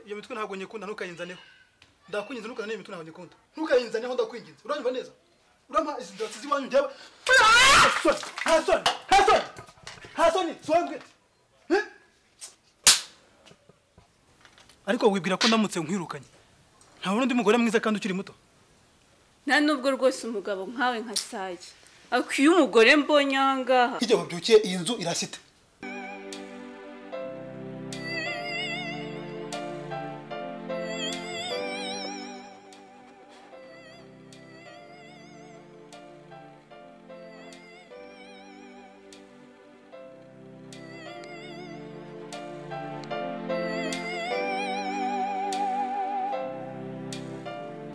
iyo mitwe ntabwo nyikunda ntukayinzaneho ndakunyinza nukana n'imitwe ntabwo nyikunda ntukayinzaneho ndakwinginze uranyumva neza urama izi ndatsi ziwanyu njyewe Hasoni swangwe ariko wibwira ko ndamutse nkwirukanye ntabona undi mugore mwiza kandi ukiri muto nta nubwo rwose umugabo nkawe nka Saye akwiye umugore mbonyanga kijya wabyukiye iyi nzu irasite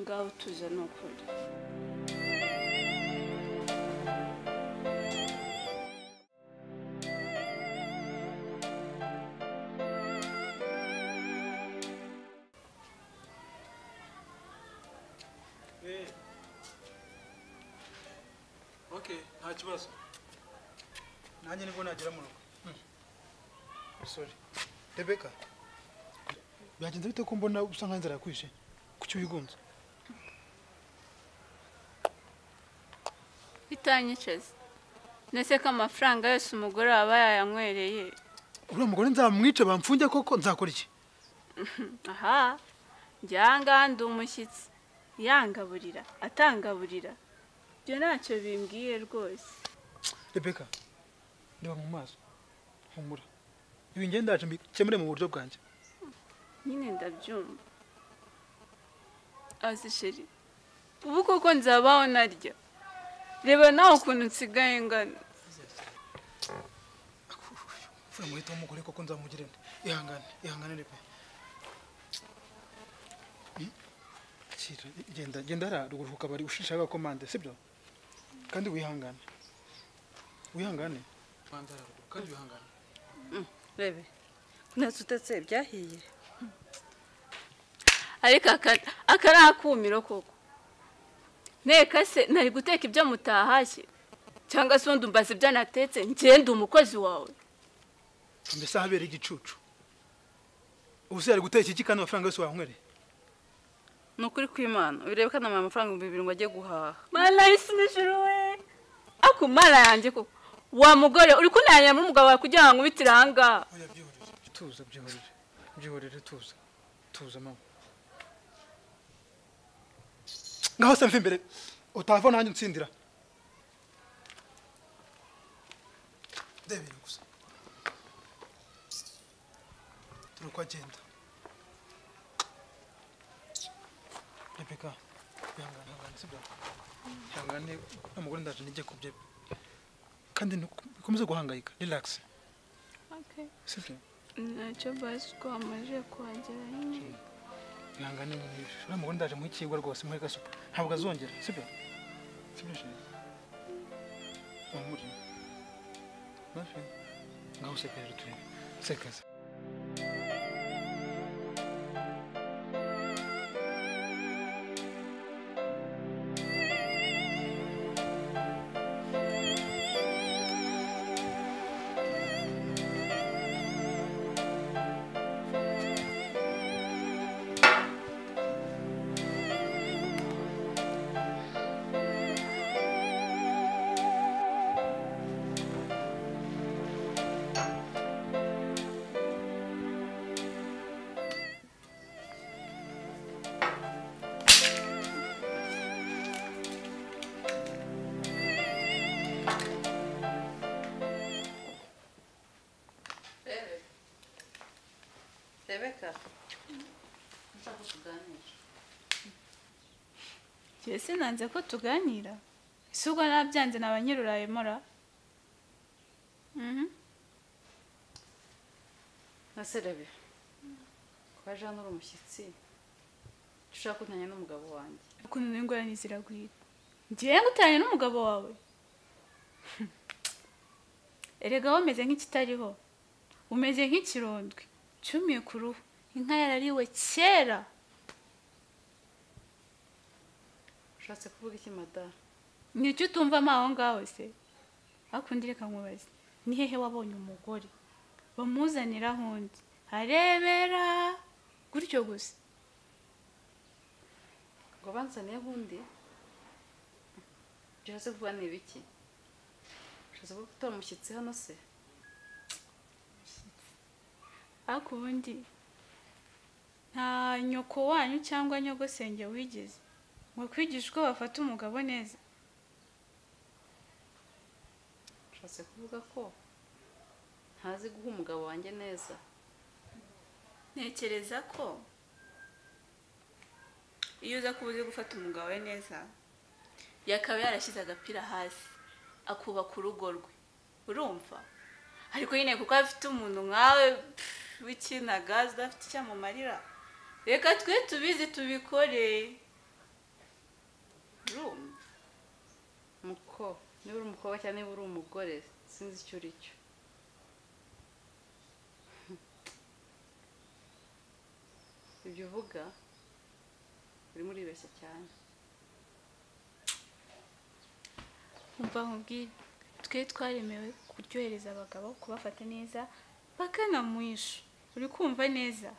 ngaho tuza nokuri Okay, nta kibazo. Nanjye nibwo nagera mu rugo. Sorry. Rebecca. Byagenze bite ko mbona usa nka nzara yakwishe? Kuki wigunze? bitanyiceze nese ko amafaranga yose umugore aba yayanywereye Uriya mugore nzamwice bamfunge koko nzakora iki? aha njyanga ndi umushyitsi yangaburira atangaburira byo ntacyo bimbwiye rwose Rebecca. Ndeba mu maso. Humura. Ibi ngendaje mbikemure mu buryo bwanjye. nyine ndabyumva azi sheri ubu koko nzabaho narya reba nawe ukuntu nsigaye ngana Fura muhita w'umugore koko nzamugire nde. Ihangane Rebe. Genda ara ruguruka bari ushishaka komande sibyo? Kandi wihangane. Mandara kandi wihangane. Rebe natutetse byahiye ariko akari akumiro koko neka se nari guteka ibyo mutahashye cyangwa se undi umbaza ibyo natetse ngende umukozi wawe Mbese habera igicucu. Ubuse yari guteka iki kandi amafaranga yose wankwereye? nukuri kw'Imana urebe kana amafaranga 2,000 ngo ajye guhaha mana isi n'ijuru we akumara yanjye koko wa mugore uri kunanya mu mugabo wawe kugira ngo ubitire ahangaha Oya byihorere. Tuza mama. Ngaho se mve imbere utava nanjye utsindira. Debere gusa. Turuko agenda. Rebecca, ihangane sibyo? Ihangane n'umugore ndaje nijye kubye. Kandi ukomeze guhangayika, relax. okay Sibyo? ntacyo basi ko amaje kuhagera nyine Ihangane uriya mugore ndaje mu ikigwa rwose muhe gasupa. Ntabwo azongera, sibyo? Sibyo sheri. Mamuri. Mafi. Ngaho seka rero turebe. Sekaza. Rebecca nshaka kuganira Jesse nanze ko tuganira isugo nabyanze nabanyiruraye mora naserebe kwa Jean uri umushyitsi ushaka kuntanya n'umugabo wanjye ukuntu n'ingorane ziragwira ngiye ngutanye n'umugabo wawe erega wameze nk'ikitariho umeze nk'ikirondwe cyumiye ku ruhu inka yarariwe kera ushatse kuvuga iki madara nicyo utumvamo aho ngaho se akundi reka nkubaze ni hehe wabonye umugore bamuzanira hundi arebera gutyo gusa ngo bansaniye nk'undi byose kuba ni ibiki ushatse ko gutora umushyitsi hano se ariko ubundi nta nyoko wanyu cyangwa nyogosenge wigeze ngo kwigisha uko bafata umugabo neza ushatse kuvuga ko ntazi guha umugabo wanjye neza ntekereza ko iyo uza kuba uzi gufata umugabo we neza yakaba yarashyize agapira hasi akubaka urugo rwe urumva ariko nyine kuko afite umuntu nkawe w'ikinagazi udafite icyo amumarira reka twe tubizi tubikore urumva muko niba uri umukobwa cyangwa niba uri umugore sinzi icyo uri cyo ibyo uvuga urimo uribeshya cyane umva nkubwire twe twaremewe kuryohereza abagabo kubafata neza bakanamuhisha uri kumva neza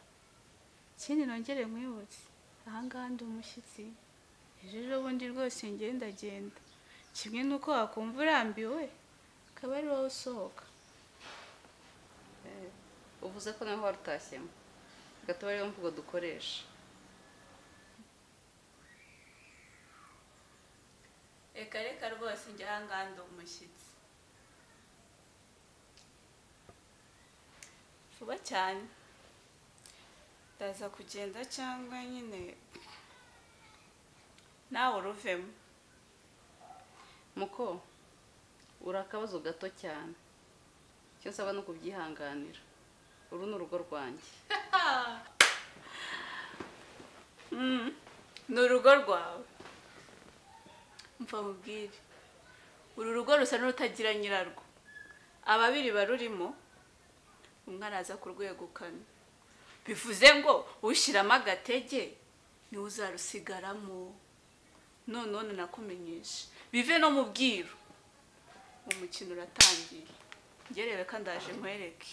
ikindi nongere nkwibutse ahangaha ndi umushyitsi ejo bundi rwose ngendagenda kimwe n'uko wakumva urambiwe akaba ari wowe usohoka uvuze ko nawe warutashyemo reka tuba ariyo mvugo dukoresha reka reka rwose njye ahangaha ndi umushyitsi vuba cyane ndaza kugenda cyangwa nyine nawe uruvemo muko uri akabazo gato cyane icyo nsaba no kubyihanganira uru ni urugo rwanjye ni urugo rwawe mva mubwire uru rugo rusa n'urutagira nyirarwo ababiri barurimo umwe araza kurwegukana bivuze ngo ushyiramo agatege niwe uzarusigaramo none nakumenyesha bive no mu bwiru umukino uratangiye ngerewe ko ndaje nkwereke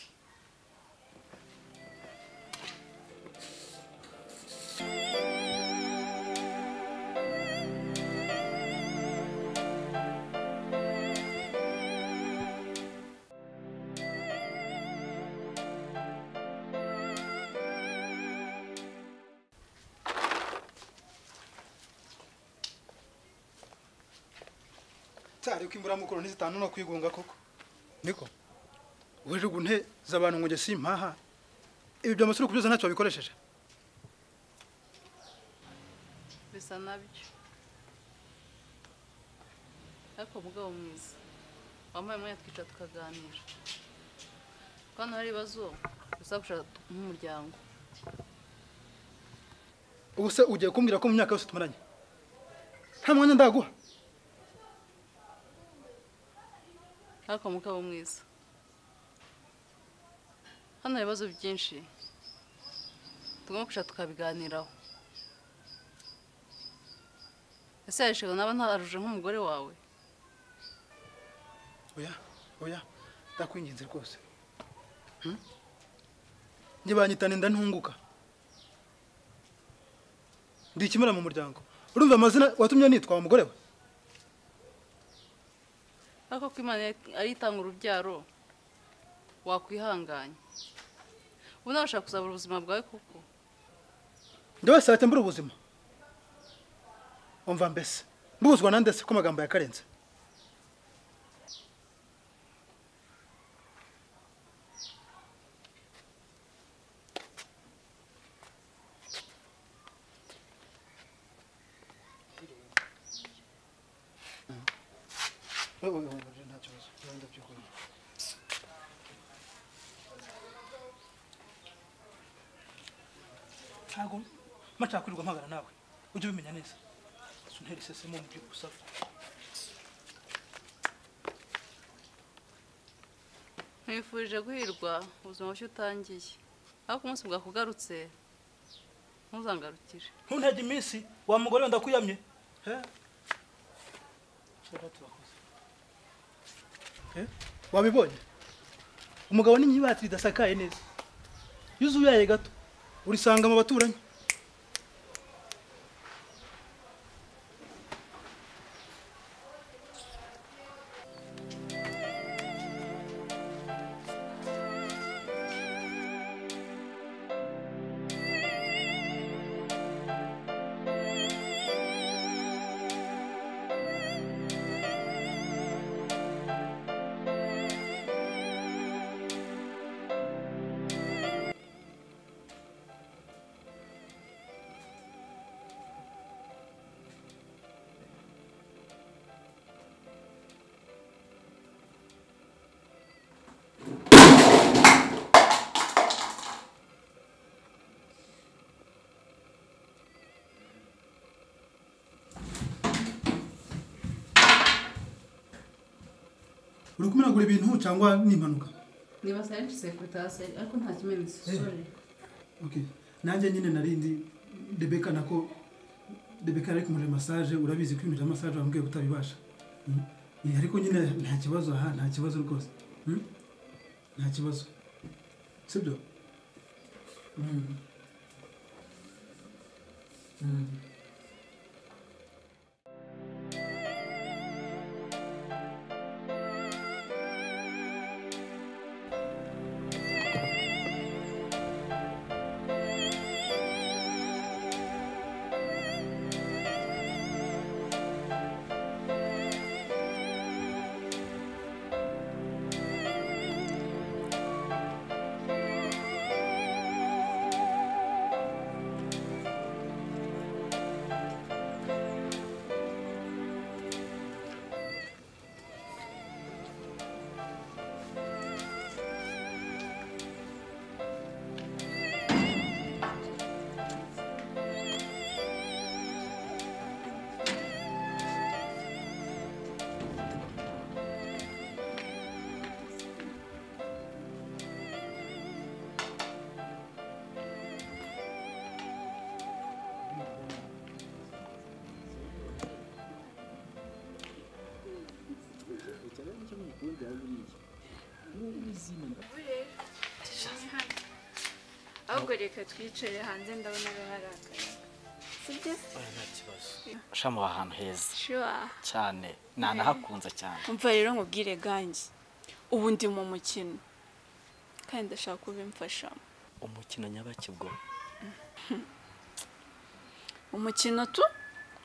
cyari ko imburamukuru ntizitanu no kwigunga koko niko wirirwa unte z'abantu ngo njye simpaha ibi by'amasuru kubyuza ntacyo babikoresheje bisa nabyo ariko mugabo mwiza wampaye umwanya twicara tukaganira hano hari ibibazo bisaba gushaka nk'umuryango ubu se ugiye kumbwira ko mu myaka yose tumaranye nta mwanya ndaguha ariko mugabo mwiza hano hari ibibazo byinshi tugomba kwicara tukabiganiraho ese yarishaga naba ntaruje nk'umugore wawe oya ndakwinginze rwose njye banyitana inda ntunguka ndi ikimera mu muryango urumva amazina watumye nitwa wa mugore we ariko ko Imana ari itanga urubyaro wakwihanganye ubu nawe ushaka kuzabura ubuzima bwawe kuko ndi wese ahita mbura ubuzima umva mbese mbuzwa nande se ko amagambo yakarenze ntago mashaka kwirirwa mpagana nawe ujye ubimenya neza suntere sesemo mu byo gusaba nkwifurije guhirwa ubuzima bushya utangiye ariko umunsi bwakugarutse ntuzangarukire ntuntege iminsi wa mugore wenda kuyamye wabibonye umugabo n'imyibatire idasakaye neza iyo uzuyaye gato urisanga mu baturanyi. Uri kumenagura ibintu cyangwa ni impanuka? Niba silent secretary ariko nta kimenyetso. Sorry. Okay. Nanjye nyine narindi Rebecca nako Rebecca ari kumurira massage urabizi ko ibintu massage wambwiye kutabibasha. Ariko nyine nta kibazo aha nta kibazo rwose. Nta kibazo. Sibyo? ahubwo reka twicare hanze ndabona hari akayaga sibyo nta kibazo shama ahantu heza sure cyane nanahakunze cyane umva rero nkubwire gangi ubu ndi mu mukino kandi ndashaka kubimfashamo umukino nyabakibwo umukino tu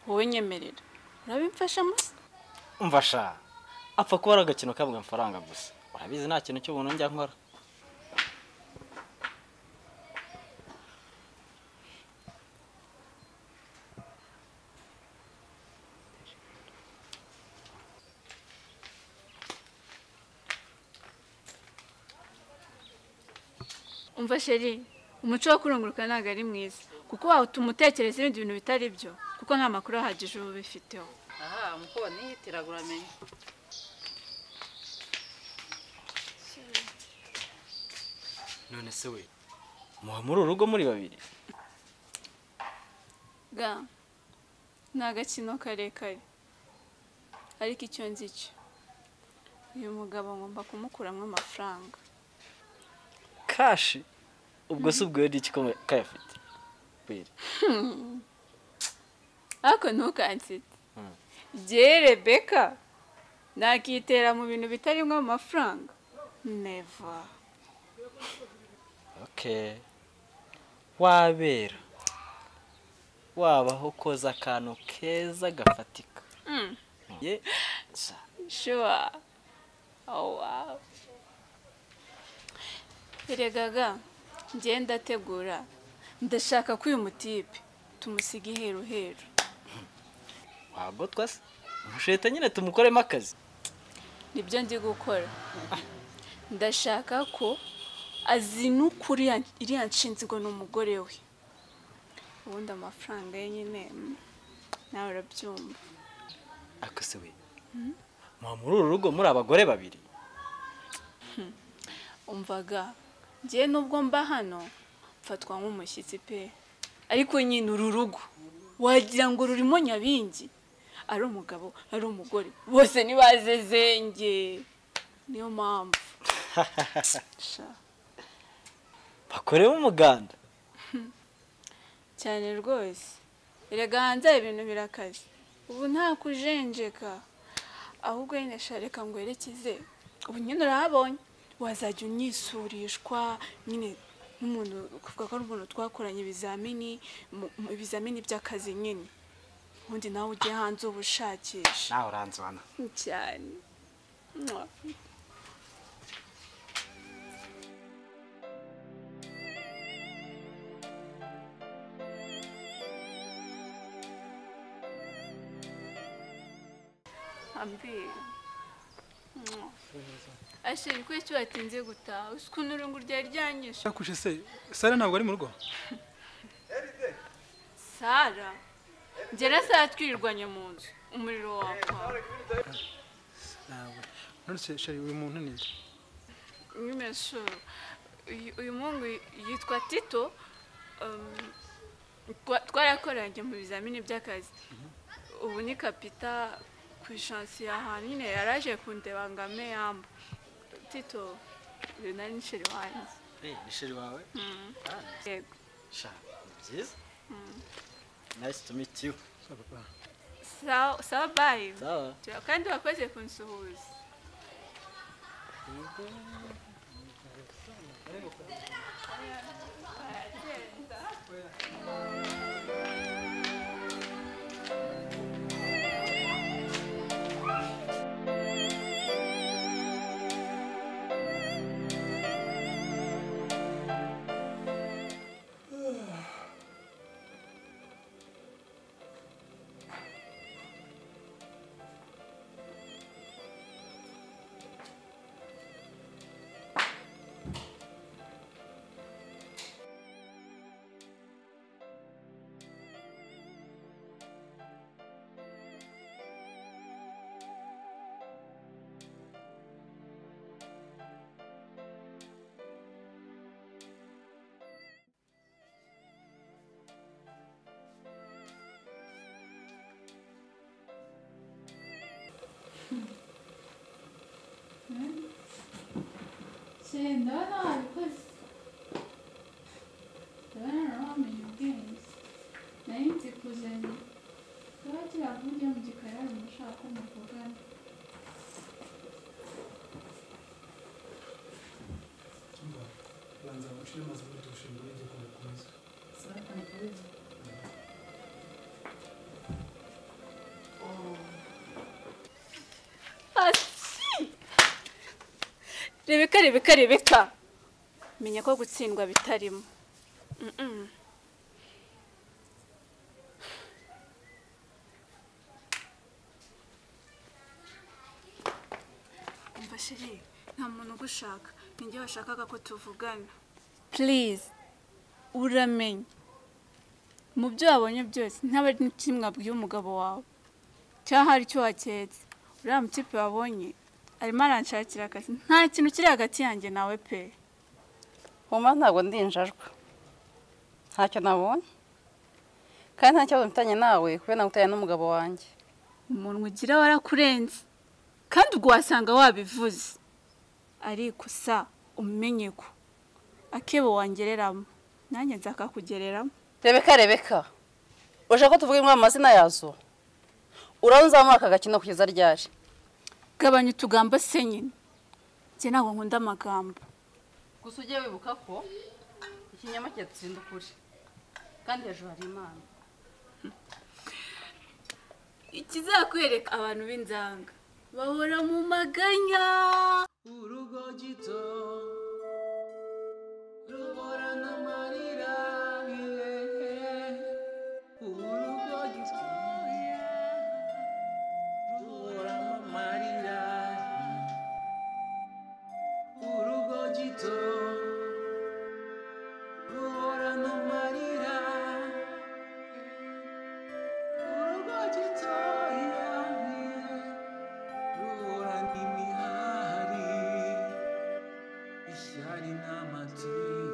wowe nyemerera urabimfashamo umfasha apfa kuba ari agakino kabwa amafaranga gusa urabizi nta kintu cy'ubuntu njya nkora umva sheri umuco wo kurunguruka ntabwo ari mwiza kuko wawutuma utekereza ibindi bintu bitari byo kuko nta makuru ahagije uba ubifiteho aha muko nihitiraga uramenye none se we muha muri urugo muri babiri ga ni agakino karekare ariko icyo nzi cyo uyu mugabo ngomba kumukuramo amafaranga kashi ubwo se ubwo yari iki ko kayafite bere ariko ntukansite je Rebecca nakitera mu bintu bitarimo amafaranga never okay wabera wabaho koza akantu keza gafatika ye sure oh wow Eregaga ngenda tegura ndashaka ko uyu mutipe tumusiga iheru wagotwa se umusheta nyine tumukoremo akazi nibyo ndi gukora ndashaka ko azinukuri iriya nshinzwe n'umugore we ubundi amafaranga ye nyine nawe urabyumva akase we muha muri uru rugo muri abagore babiri umvaga ngiye nubwo mba hano mfatwa nk'umushyitsi pe ariko nyine uru rugo wagira ngo rurimo nyabingi ari umugabo ari umugore bose nibazezenge niyo mpamvu bakorewe umuganda cyane rwose erega hanze ibintu birakaze ubu nta kujenjeka ahubwo nyine shareka ngo yerekeze ubu nyine urahabonye wazajya unyisurishwa nyine nk'umuntu kuvuga ko ari umuntu twakoranye ibizamini by'akazi nyine ubundi nawe ujye hanze ubushakisha nawe uranzwana cyane ambi asheri ko icyo watinze gutaha ukuntu urungu ryari ryanyishe Yakushe se Sara ntabwo ari mu rugo Sara ngera saa twirirwanye mu nzu umuriro wapfa ntabwo none se sheri uyu muntu ni nyumesho uyu mungu yitwa Tito twarakoranye mu bizamini by'akazi ubu ni kapita ku ishansi y'ahantu nyine yaraje kundeba ngo ame yamba Tito uyu nari ni sheri wanjye ni sheri wawe yego sha byiza nice to meet you sawa bye sawa kandi wakoze kunsuhuza ndabona wabikoze ndabona wamenye ubwenge nari nzi kuzanye kuba kiravuye mu gikari umushaka ko muvugana banza ushire amazi muri dushe mbere yo kukomeza rebeka menya ko gutsindwa bitarimo umva sheri nta muntu ugushaka ninjye washakaga ko tuvugana please uramenye mu byo wabonye byose ntaba ari kimwe abwiye umugabo wawe cyangwa hari icyo waketse uriya mutipe wabonye arimo aranshakira akazi nta kintu kiri hagati yanjye nawe pe Homa ntabwo ndinjajwe ntacyo nabonye kandi nta kibazo mfitanye nawe kubera nagutanye n'umugabo wanjye umuntu ugira warakurenze kandi ubwo wasanga wabivuze ariko sa umenye ko akebo wangereramo nanjye nzakakugereramo rebeka ushaka ko tuvuga amazina yazo uranzamura aka gakino kugeza ryari gabanya utugambo se nyine njye ntabwo nkunda amagambo gusa ujye wibuka ko ikinyama kidatsinda ukuri kandi hejuru hari imana ikizakwereka abantu b'inzanga bahora mu maganya urugo gito ruhora n'amarira urugo gito ruhora n'amarira urugo gito ruhora n'amarira urugo gito ruhora n'imihari ishyari n'amatiku